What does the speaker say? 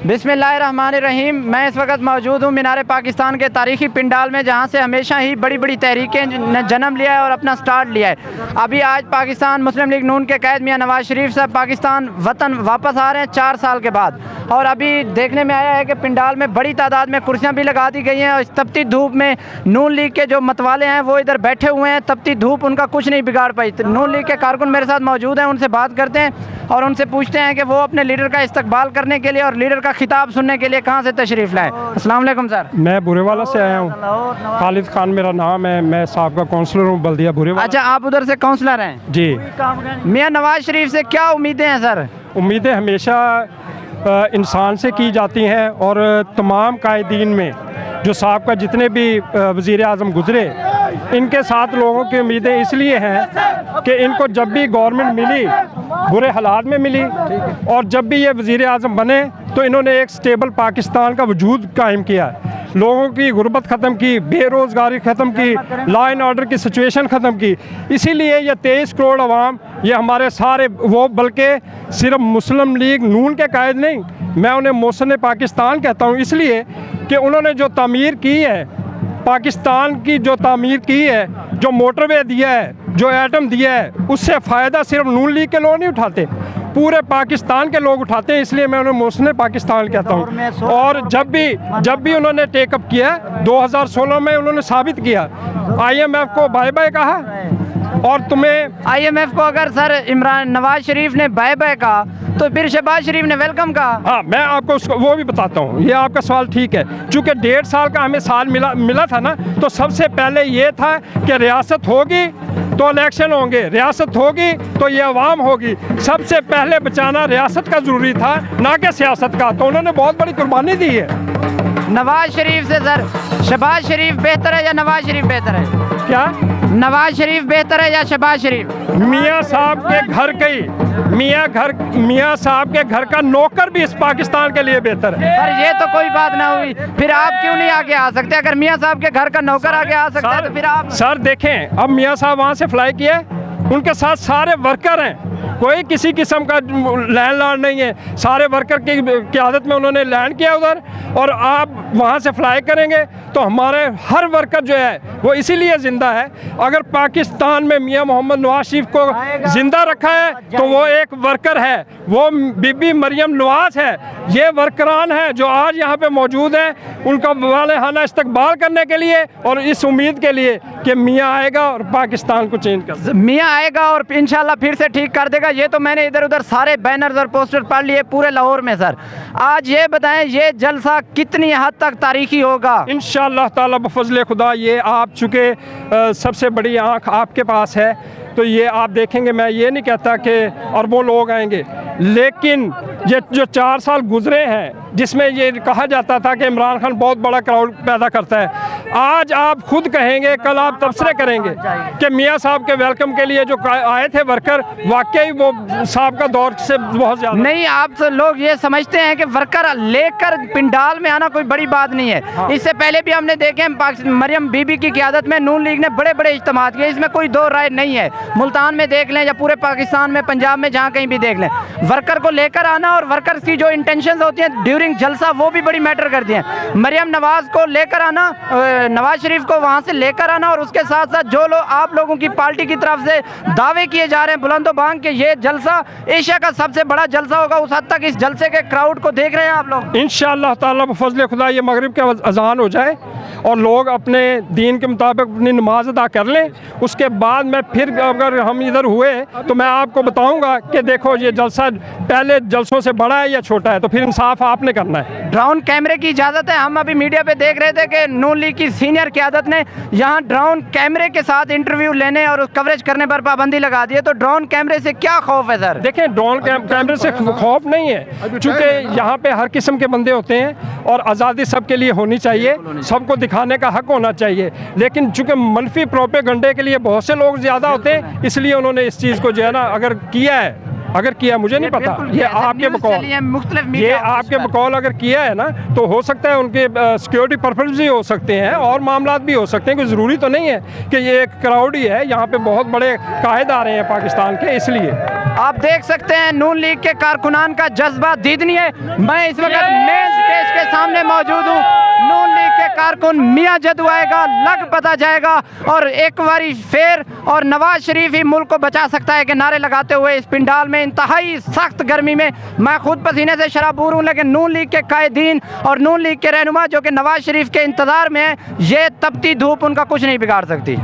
बिस्मिल्लाहिर्रहमानिर्रहीम। मैं इस वक्त मौजूद हूँ मीनार पाकिस्तान के तारीखी पिंडाल में, जहाँ से हमेशा ही बड़ी बड़ी तहरीकें ने जन्म लिया है और अपना स्टार्ट लिया है। अभी आज पाकिस्तान मुस्लिम लीग नून के कैद मियां नवाज शरीफ साहब पाकिस्तान वतन वापस आ रहे हैं 4 साल के बाद, और अभी देखने में आया है कि पिंडाल में बड़ी तादाद में कुर्सियाँ भी लगा दी गई हैं और इस तपती धूप में नून लीग के जो मतवाले हैं वो इधर बैठे हुए हैं। तपती धूप उनका कुछ नहीं बिगाड़ पाई। नून लीग के कारकुन मेरे साथ मौजूद हैं, उनसे बात करते हैं और उनसे पूछते हैं कि वो अपने लीडर का इस्तकबाल करने के लिए और लीडर का खिताब सुनने के लिए कहाँ से तशरीफ़ लाए। अस्सलाम वालेकुम सर। मैं बुरेवाला से आया हूँ। खालिद खान मेरा नाम है। मैं साहब का काउंसलर हूँ बल्दिया बुरेवाला। अच्छा, आप उधर से काउंसलर हैं जी। मियां नवाज शरीफ से क्या उम्मीदें हैं सर? उम्मीदें हमेशा इंसान से की जाती हैं, और तमाम कायदीन में जो साहब का जितने भी वज़ीर आज़म गुज़रे, इनके साथ लोगों की उम्मीदें इसलिए हैं कि इनको जब भी गवर्नमेंट मिली बुरे हालात में मिली, और जब भी ये वज़ीर आज़म बने तो इन्होंने एक स्टेबल पाकिस्तान का वजूद कायम किया, लोगों की गुर्बत ख़त्म की, बेरोज़गारी ख़त्म की, लॉ एंड ऑर्डर की सिचुएशन ख़त्म की। इसीलिए ये 23 करोड़ अवाम, ये हमारे सारे वो, बल्कि सिर्फ मुस्लिम लीग नून के कायद नहीं, मैं उन्हें मोहसिन पाकिस्तान कहता हूँ, इसलिए कि उन्होंने जो तामीर की है पाकिस्तान की, जो तामीर की है, जो मोटरवे दिया है, जो एटम दिया है, उससे फ़ायदा सिर्फ नून लीग के लोग नहीं उठाते, पूरे पाकिस्तान के लोग उठाते हैं। इसलिए मैं उन्हें मोहसिन पाकिस्तान कहता हूँ। और जब भी उन्होंने टेकअप किया 2016 में, उन्होंने साबित किया, IMF को बाय बाय कहा, और तुम्हें IMF को अगर सर इमरान नवाज शरीफ ने बाय बाय कहा तो फिर शहबाज शरीफ ने वेलकम कहा। हाँ, मैं आपको उसको वो भी बताता हूँ। ये आपका सवाल ठीक है, चूँकि 1.5 साल का हमें साल मिला था ना, तो सबसे पहले ये था कि रियासत होगी तो इलेक्शन होंगे, रियासत होगी तो ये अवाम होगी। सबसे पहले बचाना रियासत का ज़रूरी था, ना कि सियासत का। तो उन्होंने बहुत बड़ी कुर्बानी दी है। नवाज शरीफ से सर शहबाज शरीफ बेहतर है या नवाज शरीफ बेहतर है? क्या नवाज शरीफ बेहतर है या शहबाज शरीफ? मियाँ साहब के घर मियाँ साहब के घर का नौकर भी इस पाकिस्तान के लिए बेहतर है। सर ये तो कोई बात ना हुई, फिर आप क्यों नहीं आगे आ सकते? अगर मियाँ साहब के घर का नौकर आगे आ सकता है तो फिर आप। सर देखें, अब मियाँ साहब वहाँ से फ्लाई किए, उनके साथ सारे वर्कर हैं, कोई किसी किस्म का लैंड लॉर्ड नहीं है, सारे वर्कर की क़यादत में उन्होंने लैंड किया उधर, और आप वहाँ से फ्लाई करेंगे तो हमारे हर वर्कर जो है वो इसीलिए ज़िंदा है। अगर पाकिस्तान में मियाँ मोहम्मद नवाज शरीफ को ज़िंदा रखा है तो वो एक वर्कर है, वो बीबी मरियम नवाज है। ये वर्करान हैं जो आज यहाँ पे मौजूद हैं, उनका वालेहाना इस्तकबाल करने के लिए और इस उम्मीद के लिए कि मियाँ आएगा और पाकिस्तान को चेंज कर, मियाँ आएगा और इंशाल्लाह फिर से ठीक कर देगा। ये तो मैंने इधर उधर सारे बैनर्स और पोस्टर पढ़ लिए पूरे लाहौर में। सर आज ये बताएं, ये जलसा कितनी हद तक तारीखी होगा? इंशाअल्लाह ताला बफज़ल खुदा, ये आप चूँकि सबसे बड़ी आँख आपके पास है, तो ये आप देखेंगे। मैं ये नहीं कहता कि अरबों लोग आएंगे, लेकिन ये जो 4 साल गुजरे हैं जिसमें ये कहा जाता था कि इमरान खान बहुत बड़ा क्राउड पैदा करता है, आज आप खुद कहेंगे, कल आप तबसरे करेंगे कि मियाँ साहब के वेलकम के लिए जो आए थे वर्कर, वाकई वो साहब का दौर से बहुत ज़्यादा नहीं। आप लोग ये समझते हैं कि वर्कर लेकर पिंडाल में आना कोई बड़ी बात नहीं है। हाँ। इससे पहले भी हमने देखे मरियम बीबी की क़यादत में नून लीग ने बड़े बड़े इज्तिमा किए, इसमें कोई दो राय नहीं है। मुल्तान में देख लें या पूरे पाकिस्तान में, पंजाब में, जहाँ कहीं भी देख लें, वर्कर को लेकर आना और वर्कर की जो इंटेंशंस होती हैं ड्यूरिंग जलसा, वो भी बड़ी मैटर करती हैं। मरियम नवाज को लेकर आना, नवाज शरीफ को वहाँ से लेकर आना, और उसके साथ साथ जो लोग आप लोगों की पार्टी की तरफ से दावे किए जा रहे हैं बुलंदो बांग के, ये जलसा एशिया का सबसे बड़ा जलसा होगा, उस हद तक इस जलसे के क्राउड को देख रहे हैं आप लोग? इंशाअल्लाह ताला बफज़ल खुदा ये मगरिब के अज़ान हो जाए और लोग अपने दीन के मुताबिक अपनी नमाज अदा कर लें, उसके बाद मैं फिर अगर हम इधर हुए तो मैं आपको बताऊंगा कि देखो ये जलसा पहले जलसों से बड़ा है या छोटा है, तो फिर इंसाफ आपने करना है। ड्रोन कैमरे की इजाज़त है? हम अभी मीडिया पे देख रहे थे कि नून लीग की सीनियर क़यादत ने यहाँ ड्रोन कैमरे के साथ इंटरव्यू लेने और कवरेज करने पर पाबंदी लगा दी है, तो ड्रोन कैमरे से क्या खौफ है सर? देखें, ड्रोन कैमरे से खौफ नहीं है, चूँकि यहाँ पे हर किस्म के बंदे होते हैं और आज़ादी सबके लिए होनी चाहिए, सबको दिखाने का हक होना चाहिए, लेकिन चूँकि मनफी प्रोपेगंडे के लिए बहुत से लोग ज़्यादा होते हैं, इसलिए उन्होंने इस चीज़ को जो है ना अगर किया है अगर किया, मुझे नहीं पता, बिल्कुल ये ऐसे आपके न्यूज़ बकौल, चली है मुख्तलिफ ये मीडिया हाउस आपके पर। बकौल अगर किया है ना, तो हो सकता है उनके सिक्योरिटी पर्पज भी हो सकते हैं और मामला भी हो सकते हैं। कोई ज़रूरी तो नहीं है कि ये एक क्राउड ही है, यहाँ पे बहुत बड़े कायद आ रहे हैं पाकिस्तान के, इसलिए। आप देख सकते हैं नून लीग के कारकुनान का जज्बा दीदनी है। मैं इस वक्त मेन स्टेज के सामने मौजूद हूँ। नून लीग के कारकुन मियां जदू आएगा, लग पता जाएगा और एक बारी फेर और नवाज शरीफ ही मुल्क को बचा सकता है के नारे लगाते हुए इस पिंडाल में इंतहाई सख्त गर्मी में मैं खुद पसीने से शराबूर हूँ, लेकिन नून लीग के कायदीन और नून लीग के रहनुमा जो कि नवाज शरीफ के इंतज़ार में है, ये तपती धूप उनका कुछ नहीं बिगाड़ सकती।